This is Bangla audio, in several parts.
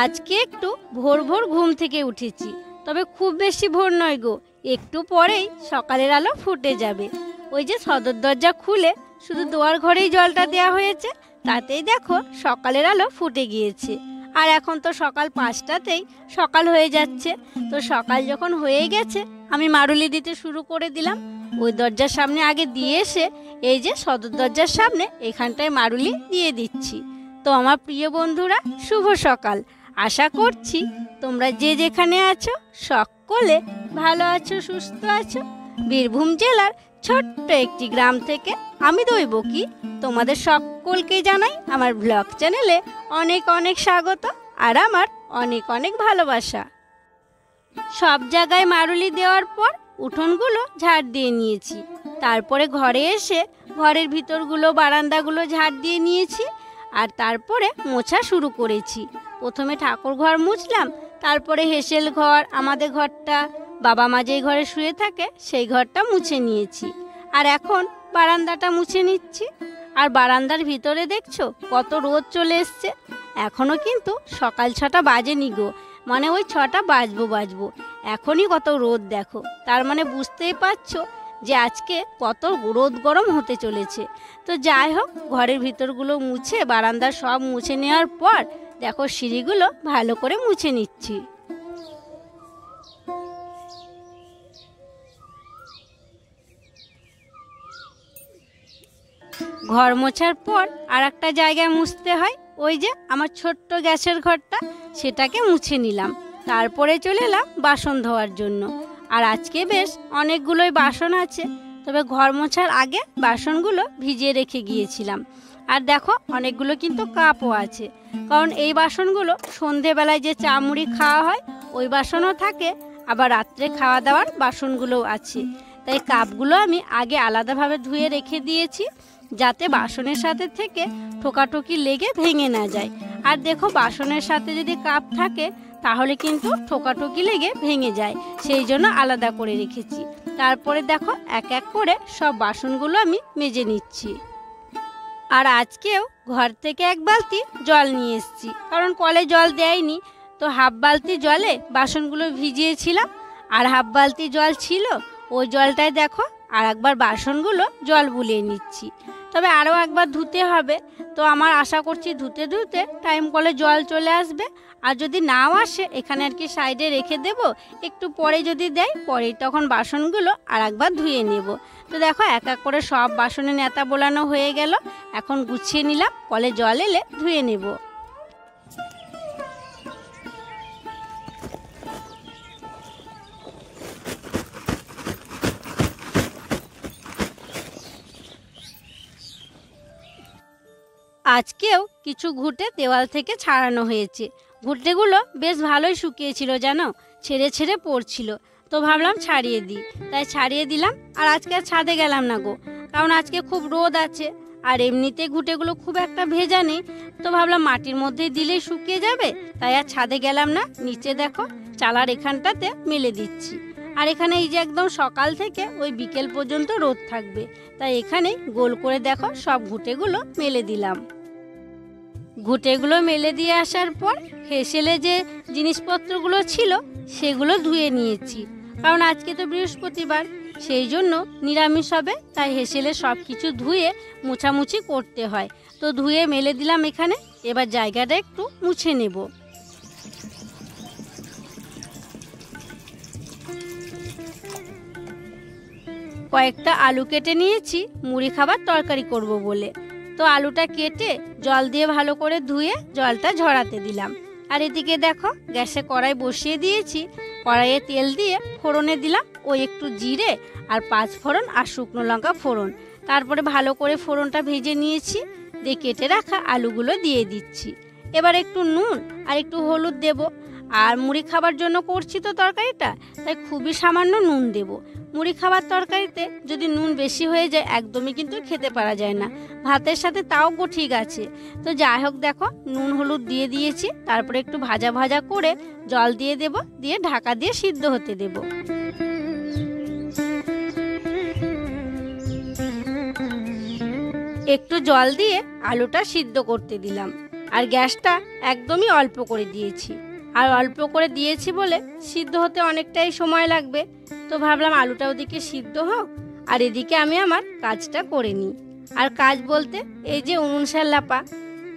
আজকে একটু ভোর ভোর ঘুম থেকে উঠেছি, তবে খুব বেশি ভোর নয় গো। একটু পরেই সকালের আলো ফুটে যাবে। ওই যে সদর দরজা খুলে শুধু দুয়ার ঘরেই জলটা দেওয়া হয়েছে, তাতেই দেখো সকালের আলো ফুটে গিয়েছে। আর এখন তো সকাল 5টাতেই সকাল হয়ে যাচ্ছে। তো সকাল যখন হয়ে গেছে, আমি মারুলি দিতে শুরু করে দিলাম। ওই দরজার সামনে আগে দিয়ে এসে এই যে সদর দরজার সামনে এখানটায় মারুলি দিয়ে দিচ্ছি। তো আমার প্রিয় বন্ধুরা, শুভ সকাল। আশা করছি তোমরা যে যেখানে আছো সকলে ভালো আছো, সুস্থ আছো। বীরভূম জেলার ছোট্ট একটি গ্রাম থেকে আমি দৈবকী তোমাদের সকলকে জানাই আমার ব্লগ চ্যানেলে অনেক অনেক স্বাগত আর আমার অনেক অনেক ভালোবাসা। সব জায়গায় মারুলি দেওয়ার পর উঠোনগুলো ঝাড় দিয়ে নিয়েছি। তারপরে ঘরে এসে ঘরের ভিতরগুলো বারান্দাগুলো ঝাড় দিয়ে নিয়েছি। আর তারপরে মোছা শুরু করেছি। প্রথমে ঠাকুর ঘর মুছলাম, তারপরে হেসেল ঘর, আমাদের ঘরটা, বাবা মা যেই ঘরে শুয়ে থাকে সেই ঘরটা মুছে নিয়েছি। আর এখন বারান্দাটা মুছে নিচ্ছি। আর বারান্দার ভিতরে দেখছো কত রোদ চলে এসছে। এখনও কিন্তু সকাল 6টা বাজেনি গো, মানে ওই 6টা বাজবো। এখনই কত রোদ দেখো, তার মানে বুঝতেই পারছো যে আজকে কত রোদ গরম হতে চলেছে। তো যাই হোক, ঘরের ভিতরগুলো মুছে বারান্দা সব মুছে নেওয়ার পর দেখো সিঁড়িগুলো ভালো করে মুছে নিচ্ছি। ঘর মোছার পর আর একটা জায়গায় মুছতে হয়, ওই যে আমার ছোট্ট গ্যাসের ঘরটা, সেটাকে মুছে নিলাম। তারপরে চলে এলাম বাসন ধোয়ার জন্য। আর আজকে বেশ অনেকগুলোই বাসন আছে, তবে ঘর মোছার আগে বাসনগুলো ভিজিয়ে রেখে গিয়েছিলাম। আর দেখো অনেকগুলো কিন্তু কাপও আছে, কারণ এই বাসনগুলো সন্ধেবেলায় যে চা মুড়ি খাওয়া হয় ওই বাসনও থাকে, আবার রাত্রে খাওয়া দাওয়ার বাসনগুলোও আছে। তাই কাপগুলো আমি আগে আলাদাভাবে ধুয়ে রেখে দিয়েছি, যাতে বাসনের সাথে থেকে ঠোকাঠুকি লেগে ভেঙে না যায়। আর দেখো বাসনের সাথে যদি কাপ থাকে তাহলে কিন্তু ঠোকাঠুকি লেগে ভেঙে যায়, সেই জন্য আলাদা করে রেখেছি। তারপরে দেখো এক এক করে সব বাসনগুলো আমি মেজে নিচ্ছি। আর আজকেও ঘর থেকে এক বালতি জল নিয়ে এসেছি, কারণ কলে জল দেয়নি। তো হাফ বালতি জলে বাসনগুলো ভিজিয়েছিলাম, আর হাফ বালতি জল ছিল, ওই জলটায় দেখো আর একবার বাসনগুলো জল বুলিয়ে নিচ্ছি। তবে আরও একবার ধুতে হবে। তো আমার আশা করছি ধুতে ধুতে টাইম কলে জল চলে আসবে। আর যদি নাও আসে এখানে আর কি সাইডে রেখে দেব, একটু পরে যদি দেয় পরে তখন বাসনগুলো আর একবার ধুয়ে নেব। তো দেখো এক এক করে সব বাসনে নেতা বোলানো হয়ে গেল। এখন গুছিয়ে নিলাম, কলে জল এলে ধুয়ে নেব। আজকেও কিছু ঘুঁটে দেওয়াল থেকে ছাড়ানো হয়েছে। ঘুঁটেগুলো বেশ ভালোই শুকিয়েছিল জানো, ছেড়ে ছেড়ে পড়ছিল। তো ভাবলাম ছাড়িয়ে দিই, তাই ছাড়িয়ে দিলাম। আর আজকে আর ছাদে গেলাম না গো, কারণ আজকে খুব রোদ আছে। আর এমনিতে ঘুঁটেগুলো খুব একটা ভেজা নেই, তো ভাবলাম মাটির মধ্যে দিলেই শুকিয়ে যাবে, তাই আর ছাদে গেলাম না। নিচে দেখো চালার এখানটাতে মেলে দিচ্ছি। আর এখানে এই যে একদম সকাল থেকে ওই বিকেল পর্যন্ত রোদ থাকবে, তাই এখানে গোল করে দেখো সব ঘুঁটেগুলো মেলে দিলাম। ঘুঁটেগুলো মেলে দিয়ে আসার পর হেসেলে যে জিনিসপত্রগুলো ছিল সেগুলো ধুয়ে নিয়েছি, কারণ আজকে তো বৃহস্পতিবার, সেই জন্য নিরামিষ হবে, তাই হেসেলে সব কিছু ধুয়ে মোছামুছি করতে হয়। তো ধুয়ে মেলে দিলাম এখানে। এবার জায়গাটা একটু মুছে নেব। কয়েকটা আলু কেটে নিয়েছি মুড়ি খাবার তরকারি করব বলে। তো আলুটা কেটে জল দিয়ে ভালো করে ধুয়ে জলটা ঝরাতে দিলাম। আর এদিকে দেখো গ্যাসে কড়াই বসিয়ে দিয়েছি। কড়াইয়ে তেল দিয়ে ফোড়নে দিলাম ওই একটু জিরে আর 5 ফোড়ন আর শুকনো লঙ্কা ফোড়ন। তারপরে ভালো করে ফোড়নটা ভেজে নিয়েছি, দিয়ে কেটে রাখা আলুগুলো দিয়ে দিচ্ছি। এবার একটু নুন আর একটু হলুদ দেব। আর মুড়ি খাবার জন্য করছি তো তরকারিটা, তাই খুবই সামান্য নুন দেব। মুড়ি খাবার তরকারিতে যদি নুন বেশি হয়ে যায় একদমই কিন্তু খেতে পারা যায় না, ভাতের সাথে তাও ঠিক আছে। তো যাই হোক দেখো নুন হলুদ দিয়ে দিয়েছি। তারপরে একটু ভাজা ভাজা করে জল দিয়ে দেব, দিয়ে ঢাকা দিয়ে সিদ্ধ হতে দেব। একটু জল দিয়ে আলুটা সিদ্ধ করতে দিলাম। আর গ্যাসটা একদমই অল্প করে দিয়েছি। আর অল্প করে দিয়েছি বলে সিদ্ধ হতে অনেকটাই সময় লাগবে। তো ভাবলাম আলুটা ওদিকে সিদ্ধ হোক আর এদিকে আমি আমার কাজটা করে নিই। আর কাজ বলতে এই যে উনুন ল্যাপা,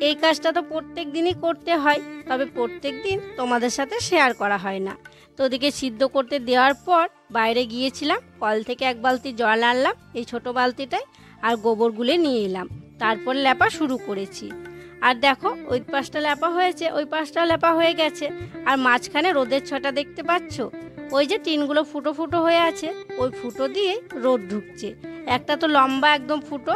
এই কাজটা তো প্রত্যেক দিনই করতে হয়, তবে প্রত্যেক দিন তোমাদের সাথে শেয়ার করা হয় না। তো ওদিকে সিদ্ধ করতে দেওয়ার পর বাইরে গিয়েছিলাম, কল থেকে এক বালতি জল আনলাম এই ছোট বালতিটায়, আর গোবর গুলে নিয়ে এলাম। তারপর ল্যাপা শুরু করেছি। আর দেখো ওই পাশটা ল্যাপা হয়েছে, ওই পাশটা ল্যাপা হয়ে গেছে। আর মাঝখানে রোদের ছটা দেখতে পাচ্ছ, ওই যে টিনগুলো ফুটো ফুটো হয়ে আছে, ওই ফুটো দিয়ে রোদ ঢুকছে। একটা তো লম্বা একদম ফুটো,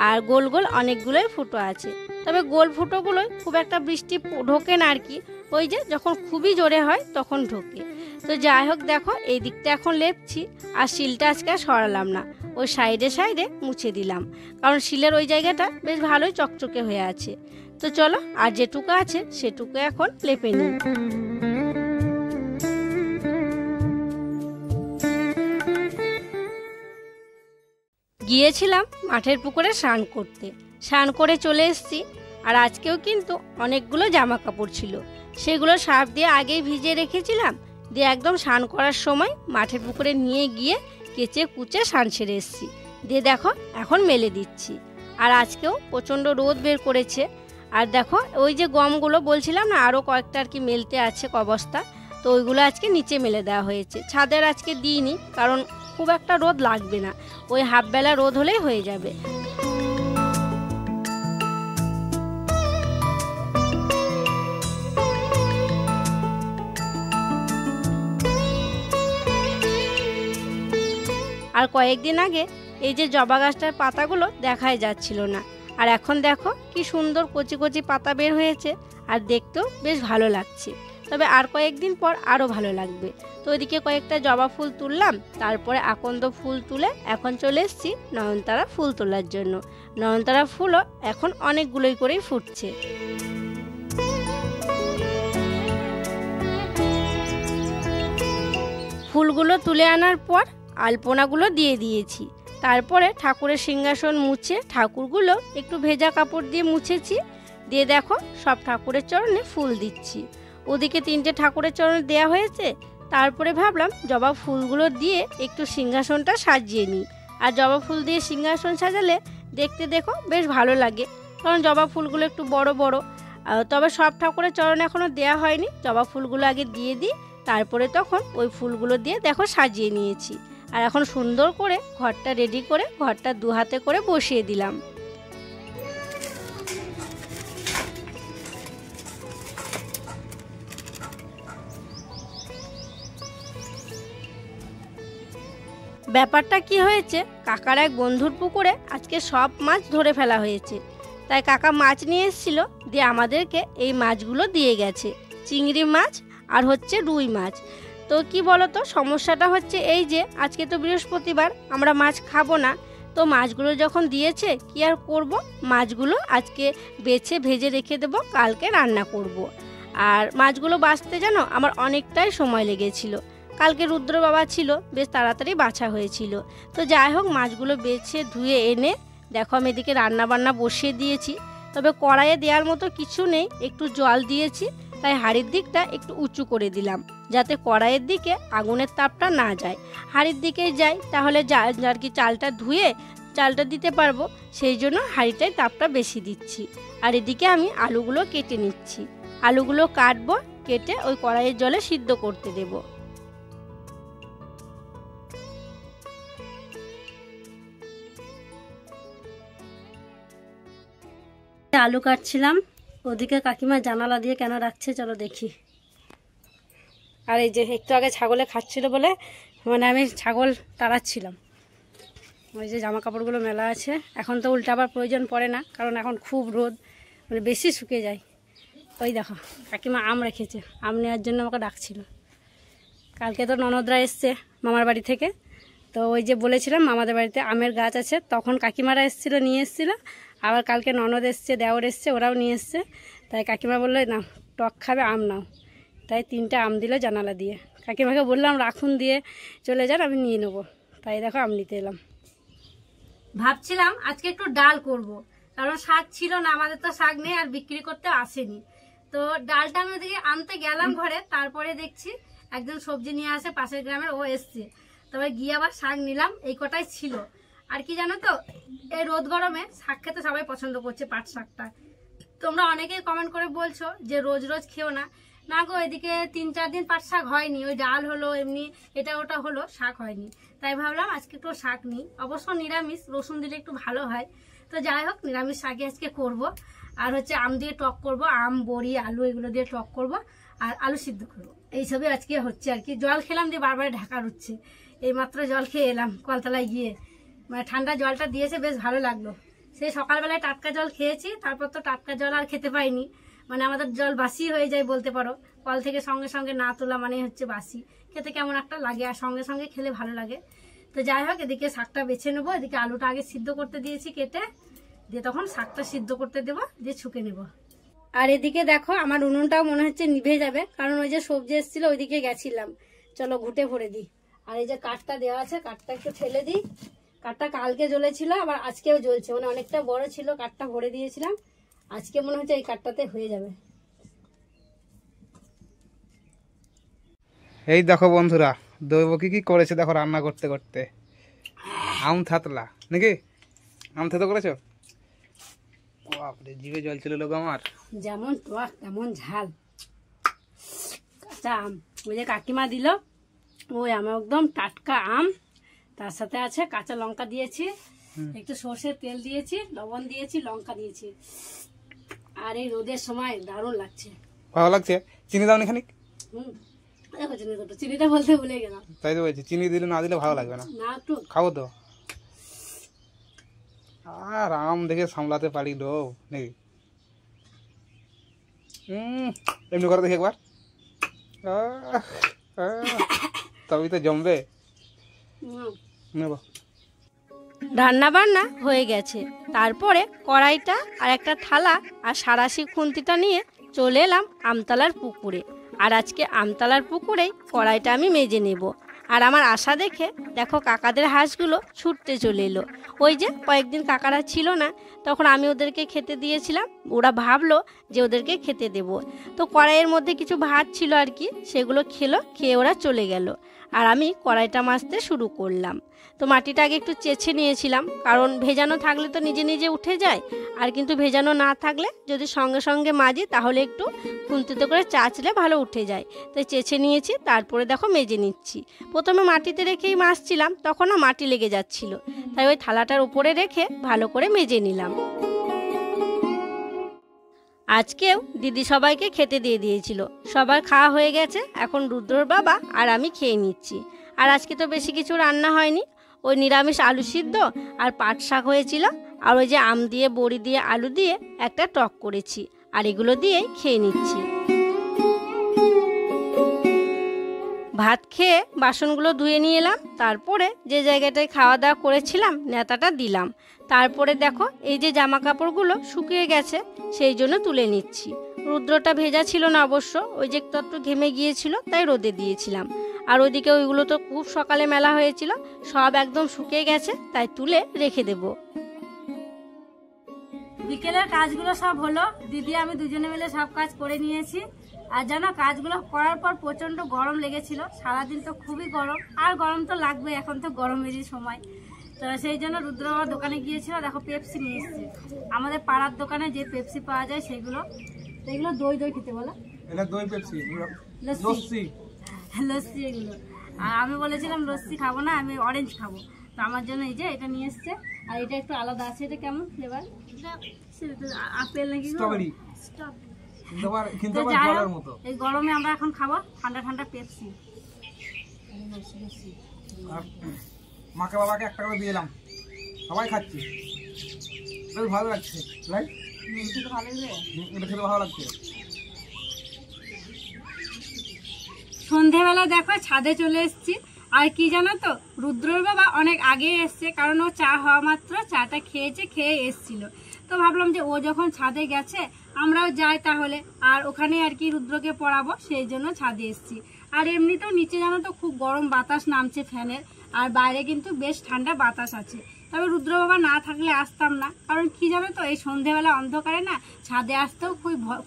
আর গোল গোল অনেকগুলোই ফুটো আছে। তবে গোল ফুটোগুলোই খুব একটা বৃষ্টি ঢোকে না আর কি, ওই যে যখন খুবই জোরে হয় তখন ঢোকে। তো যাই হোক, দেখো এই দিকটা এখন লেপছি। আর শিলটা আজকে সরালাম না, ওই সাইডে সাইডে মুছে দিলাম, কারণ শিলের ওই জায়গাটা বেশ ভালোই চকচকে হয়ে আছে। তো চলো, আর যেটুকু আছে সেটুকু এখন লেপে নিই। গিয়েছিলাম মাঠের পুকুরে স্নান করতে, স্নান করে চলে এসেছি। আর আজকেও কিন্তু অনেকগুলো জামা কাপড় ছিল, সেগুলো সার্ফ দিয়ে আগেই ভিজিয়ে রেখেছিলাম। দিয়ে একদম স্নান করার সময় মাঠের পুকুরে নিয়ে গিয়ে কেচে কুচে স্নান সেরে এসেছি। দিয়ে দেখো এখন মেলে দিচ্ছি। আর আজকেও প্রচণ্ড রোদ বের করেছে। আর দেখো ওই যে গমগুলো বলছিলাম না, আরও কয়েকটা আর কি মেলতে আছে কবস্তা, তো ওইগুলো আজকে নিচে মেলে দেওয়া হয়েছে। ছাদের আজকে দিইনি, কারণ খুব একটা রোদ লাগবে না, ওই হাফবেলা রোদ হলেই হয়ে যাবে। আর কয়েকদিন আগে এই যে জবা গাছটার পাতাগুলো দেখাই যাচ্ছিল না, আর এখন দেখো কি সুন্দর কচি কচি পাতা বের হয়েছে, আর দেখতেও বেশ ভালো লাগছে। তবে আর কয়েকদিন পর আরও ভালো লাগবে। তো ওইদিকে কয়েকটা জবা ফুল তুললাম, তারপরে আকন্দ ফুল তুলে এখন চলে এসেছি নয়নতারা ফুল তোলার জন্য। নয়নতারা ফুলও এখন অনেকগুলোই করেই ফুটছে। ফুলগুলো তুলে আনার পর আলপনাগুলো দিয়ে দিয়েছি। তারপরে ঠাকুরের সিংহাসন মুছে ঠাকুরগুলো একটু ভেজা কাপড় দিয়ে মুছেছি। দিয়ে দেখো সব ঠাকুরের চরণে ফুল দিচ্ছি। ওদিকে 3টে ঠাকুরের চরণে দেয়া হয়েছে। তারপরে ভাবলাম জবা ফুলগুলো দিয়ে একটু সিংহাসনটা সাজিয়ে নিই। আর জবা ফুল দিয়ে সিংহাসন সাজালে দেখতে দেখো বেশ ভালো লাগে, কারণ জবা ফুলগুলো একটু বড় বড়। তবে সব ঠাকুরের চরণে এখনও দেয়া হয়নি, জবা ফুলগুলো আগে দিয়ে দিই, তারপরে তখন ওই ফুলগুলো দিয়ে দেখো সাজিয়ে নিয়েছি। আর এখন সুন্দর করে ঘরটা রেডি করে ঘরটা 2 হাতে করে বসিয়ে দিলাম। ব্যাপারটা কি হয়েছে, কাকার এক বন্ধুর পুকুরে আজকে সব মাছ ধরে ফেলা হয়েছে। তাই কাকা মাছ নিয়ে এসেছিল, দিয়ে আমাদেরকে এই মাছগুলো দিয়ে গেছে। চিংড়ি মাছ আর হচ্ছে রুই মাছ। তো কি বলতো, সমস্যাটা হচ্ছে এই যে আজকে তো বৃহস্পতিবার, আমরা মাছ খাবো না। তো মাছগুলো যখন দিয়েছে কি আর করব, মাছগুলো আজকে বেছে ভেজে রেখে দেবো, কালকে রান্না করব। আর মাছগুলো বাছতে জানো আমার অনেকটাই সময় লেগেছিল। কালকে রুদ্র বাবা ছিল, বেশ তাড়াতাড়ি বাছা হয়েছিল। তো যাই হোক, মাছগুলো বেছে ধুয়ে এনে দেখো আমি এদিকে রান্না বান্না বসিয়ে দিয়েছি। তবে কড়াইয়ে দেওয়ার মতো কিছু নেই, একটু জল দিয়েছি, তাই হাঁড়ির দিকটা একটু উঁচু করে দিলাম, যাতে কড়াইয়ের দিকে আগুনের তাপটা না যায়, হাঁড়ির দিকে যায়, তাহলে আর কি চালটা ধুয়ে চালটা দিতে পারবো। সেই জন্য হাঁড়িটায় তাপটা বেশি দিচ্ছি। আর এদিকে আমি আলুগুলো কেটে নিচ্ছি। আলুগুলো কাটবো, কেটে ওই কড়াইয়ের জলে সিদ্ধ করতে দেবো। আলু কাটছিলাম, ওদিকে কাকিমা জানালা দিয়ে কেন রাখছে চলো দেখি। আর এই যে একটু আগে ছাগলে খাচ্ছিল বলে মানে আমি ছাগল তাড়াচ্ছিলাম। ওই যে জামা কাপড়গুলো মেলা আছে, এখন তো উল্টাবার প্রয়োজন পড়ে না, কারণ এখন খুব রোদ, মানে বেশি শুকিয়ে যায়। ওই দেখো কাকিমা আম রেখেছে, আম নেওয়ার জন্য আমাকে ডাকছিল। কালকে তো ননদরা এসছে মামার বাড়ি থেকে, তো ওই যে বলেছিলাম মামাদের বাড়িতে আমের গাছ আছে, তখন কাকিমারা এসেছিলো, নিয়ে এসেছিলো। আবার কালকে ননদ এসছে, দেওর এসছে, ওরাও নিয়ে এসছে। তাই কাকিমা বললো না টক খাবে, আম নাও। তাই 3টে আম দিল জানালা দিয়ে। কাকিমাকে বললাম রাখুন, দিয়ে চলে যান, আমি নিয়ে নেবো। তাই দেখো আম নিতে এলাম। ভাবছিলাম আজকে একটু ডাল করব, কারণ শাক ছিল না, আমাদের তো শাক নেই আর বিক্রি করতে আসেনি। তো ডালটা আমি ওদিকে আনতে গেলাম ঘরে, তারপরে দেখছি একজন সবজি নিয়ে আসে পাশের গ্রামের, ও এসছে। তবে গিয়ে আবার শাক নিলাম, এই কটাই ছিল। আর কি জানো তো, এই রোদ গরমে শাক খেতে সবাই পছন্দ করছে, পাট শাকটা। তোমরা অনেকেই কমেন্ট করে বলছো যে রোজ রোজ খেও না। না গো, এদিকে 3-4 দিন পাট শাক হয়নি, ওই ডাল হলো, এমনি এটা ওটা হলো, শাক হয়নি। তাই ভাবলাম আজকে একটু শাক নিই। অবশ্য নিরামিষ, রসুন দিলে একটু ভালো হয়। তো যাই হোক, নিরামিষ শাকই আজকে করব। আর হচ্ছে আম দিয়ে টক করব, আম, বড়ি, আলু এগুলো দিয়ে টক করব, আর আলু সিদ্ধ করবো। এইসবই আজকে হচ্ছে আর কি। জল খেলাম দিয়ে বারবার ঢাকা উঠছে। এইমাত্র জল খেয়ে এলাম কলতলায় গিয়ে, মানে ঠান্ডা জলটা দিয়েছে, বেশ ভালো লাগলো। সেই সকালবেলায় টাটকা জল খেয়েছি, তারপর তো টাটকা জল আর খেতে পাইনি। মানে আমাদের জল বাসি হয়ে যায় বলতে পারো, কল থেকে সঙ্গে সঙ্গে না তোলা মানে হচ্ছে বাসি, খেতে কেমন একটা লাগে, আর সঙ্গে সঙ্গে খেলে ভালো লাগে। তো যাই হোক, এদিকে শাকটা বেছে নেবো, এদিকে আলুটা আগে সিদ্ধ করতে দিয়েছি কেটে, দিয়ে তখন শাকটা সিদ্ধ করতে দেবো, দিয়ে ছুঁকে নেব। আর এদিকে দেখো আমার উনুনটাও মনে হচ্ছে নিভে যাবে, কারণ ওই যে সবজি এসেছিল ওইদিকে গেছিলাম। চলো ঘুটে ভরে দিই। আর এই যে কাঠটা দেওয়া আছে, কাঠটা একটু ঠেলে দিই। কাঠটা কালকে জ্বলেছিল, আবার আজকেও জ্বলছে, মানে অনেকটা বড় ছিল, কাঠটা ভরে দিয়েছিলাম। আজকে মনে হচ্ছে এই কাঠটাতে হয়ে যাবে। এই দেখো বন্ধুরা, দৈবকী কি করেছে দেখো রান্না করতে করতে। আম থাতলা নাকি? আম থেতো করেছো? বাপরে, জিভে জল ছিল লোক আমার। যেমন টক তেমন ঝাল। কাঁচা আম, ওই যে কাকিমা দিল, ওই আম একদম টাটকা আম। তার সাথে আছে কাঁচা লঙ্কা দিয়েছি, একটু সর্ষের তেল দিয়েছি, লবণ দিয়েছি, লঙ্কা দিয়েছি। আর এই রোদের সময় দারুণ লাগছে। ভালো লাগছে। চিনি দাও নি খানিক? দেখো চিনি, দুটো চিনিটা বলতে ভুলে গেলাম। তাই তো বলছি, চিনি দিলে না দিলে ভালো লাগবে না। না একটু খাবো তো। আর আম দেখে সামলাতে পারি লোক নাকি? এমনি করে দেখি একবার, তবেই তো জমবে। নেব। রান্না বান্না হয়ে গেছে, তারপরে কড়াইটা আর একটা থালা আর সারাশি খুন্তিটা নিয়ে চলে এলাম আমতলার পুকুরে। আর আজকে আমতলার পুকুরেই কড়াইটা আমি মেজে নেব। আর আমার আশা দেখে দেখো কাকাদের হাঁসগুলো ছুটতে চলে এলো। ওই যে কয়েকদিন কাকারা ছিল না, তখন আমি ওদেরকে খেতে দিয়েছিলাম, ওরা ভাবলো যে ওদেরকে খেতে দেব। তো কড়াইয়ের মধ্যে কিছু ভাত ছিল আর কি, সেগুলো খেলো, খেয়ে ওরা চলে গেল। আর আমি কড়াইটা মাজতে শুরু করলাম। তো মাটিটা আগে একটু চেঁচে নিয়েছিলাম, কারণ ভেজানো থাকলে তো নিজে নিজে উঠে যায়, আর কিন্তু ভেজানো না থাকলে যদি সঙ্গে সঙ্গে মাজি তাহলে একটু খুন্তিতে করে চাচলে ভালো উঠে যায়। তাই চেঁচে নিয়েছি, তারপরে দেখো মেজে নিচ্ছি। প্রথমে মাটিতে রেখেই মাজছিলাম, তখন না মাটি লেগে যাচ্ছিল, তাই ওই থালাটার উপরে রেখে ভালো করে মেজে নিলাম। আজকেও দিদি সবাইকে খেতে দিয়ে দিয়েছিল, সবার খাওয়া হয়ে গেছে। এখন রুদ্রর বাবা আর আমি খেয়ে নিচ্ছি। আর আজকে তো বেশি কিছু রান্না হয়নি, ওই নিরামিষ আলু সিদ্ধ আর পাট শাক হয়েছিল, আর ওই যে আম দিয়ে, বড়ি দিয়ে, আলু দিয়ে একটা টক করেছি, আর এগুলো দিয়েই খেয়ে নিচ্ছি। ভাত খেয়ে বাসনগুলো ধুয়ে নিয়ে এলাম, তারপরে যে জায়গাটায় খাওয়া দাওয়া করেছিলাম নেতাটা দিলাম। তারপরে দেখো এই যে জামা কাপড়গুলো শুকিয়ে গেছে, সেই জন্য তুলে নিচ্ছি। রুদ্রটা ভেজা ছিল না অবশ্য, ওই যে একটু ঘেমে গিয়েছিল, তাই রোদে দিয়েছিলাম। আর ওইদিকে ওইগুলো তো খুব সকালে মেলা হয়েছিল, সব একদম শুকিয়ে গেছে, তাই তুলে রেখে দেব। বিকেলের কাজগুলো সব হলো, দিদি আমি দুজনে মিলে সব কাজ করে নিয়েছি। আর জানো, কাজগুলো করার পর প্রচণ্ড গরম লেগেছিল, সারাদিন তো খুবই গরম, আর গরম তো লাগবে, এখন তো গরমেরই সময়। তো সেই জন্য রুদ্র বাবার দোকানে গিয়েছিল, দেখো পেপসি নিয়ে এসছে। আমাদের পাড়ার দোকানে যে পেপসি পাওয়া যায় সেগুলো, এগুলো দই দই খেতে বলো, এটা দই পেপসি, লস্যি লস্যি এগুলো। আর আমি বলেছিলাম লস্যি খাবো না, আমি অরেঞ্জ খাবো। তো আমার জন্য এই যে এটা নিয়ে এসছে, আর এটা একটু আলাদা আছে। এটা কেমন ফ্লেভার? আপেল নাকি স্ট্রবেরি? এই গরমে আমরা এখন খাবো ঠান্ডা ঠান্ডা পেপসি। মাকে বাবাকে একটা করে দিয়ে এলাম, সবাই খাচ্ছি, বেশ ভালো লাগছে। ভালো লাগছে। সন্ধেবেলা দেখো ছাদে চলে এসেছি। আর কি জানো তো, রুদ্রর বাবা অনেক আগে এসছে, কারণ ও চা হওয়া মাত্র চাটা খেয়ে এসছিল। তো ভাবলাম যে ও যখন ছাদে গেছে আমরাও যাই তাহলে, আর ওখানে আর কি রুদ্রকে পড়াবো, সেই জন্য ছাদে এসছি। আর এমনিতেও নিচে জানো তো খুব গরম বাতাস নামছে ফ্যানের, আর বাইরে কিন্তু বেশ ঠান্ডা বাতাস আছে। তবে রুদ্র বাবা না থাকলে আসতাম না, কারণ কি জানো তো, এই সন্ধেবেলা অন্ধকারে না ছাদে আসতেও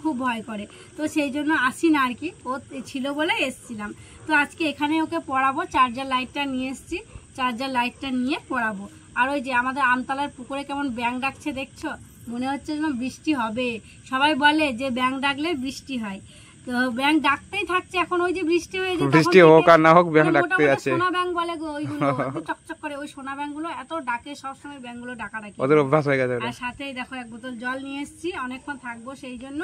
খুব ভয় করে, তো সেই জন্য আসি না আর কি। ও ছিল বলে এসছিলাম। তো আজকে এখানে ওকে পড়াবো, চার্জার লাইটটা নিয়ে এসছি, চার্জার লাইটটা নিয়ে পড়াবো। আর ওই যে আমাদের আমতলার পুকুরে কেমন ব্যাঙ ডাকছে দেখছো, মনে হচ্ছে যেন বৃষ্টি হবে। সবাই বলে যে ব্যাঙ ডাকলে বৃষ্টি হয়, তো ব্যাঙ ডাকতেই থাকছে। এখন ওই যে বৃষ্টি হয়ে যায়, বৃষ্টি হোক আর না হোক ব্যাঙ ডাকতে আছে। সোনা ব্যাঙ বলে গো ওইগুলো, চকচক করে ওই সোনা ব্যাঙগুলো এত ডাকে, সবসময় ব্যাঙগুলো ডাকাডাকি, ওদের অভ্যাস হয়ে গেছে। আর সাথেই দেখো এক বোতল জল নিয়ে এসেছি, অনেকক্ষণ থাকবো সেই জন্য।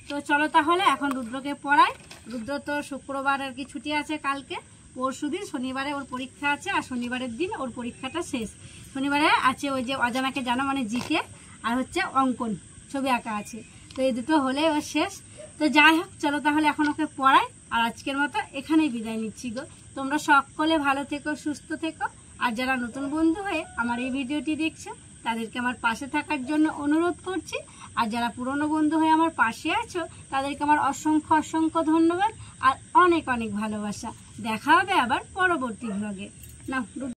তো চলো তাহলে এখন রুদ্রকে পড়াই। রুদ্র তো শুক্রবার আর কি ছুটি আছে, কালকে পরশুদিন শনিবারে ওর পরীক্ষা আছে, আর শনিবারের দিন ওর পরীক্ষাটা শেষ। শনিবারে আছে ওই যে অজানাকে জানো মানে জিকে, আর হচ্ছে অঙ্কন ছবি আঁকা আছে, তো এই দুটো হলে ওর শেষ। তো যাই হোক চলো তাহলে এখন ওকে পড়াই, আর আজকের মতো এখানেই বিদায় নিচ্ছি গো। তোমরা সকলে ভালো থেকো, সুস্থ থেকো, আর যারা নতুন বন্ধু হয়ে আমার এই ভিডিওটি দেখছো তাদেরকে আমার পাশে থাকার জন্য অনুরোধ করছি, আর যারা পুরনো বন্ধু হয়ে আমার পাশে আছো তাদেরকে আমার অসংখ্য অসংখ্য ধন্যবাদ আর অনেক অনেক ভালোবাসা। দেখা হবে আবার পরবর্তী ব্লগে। না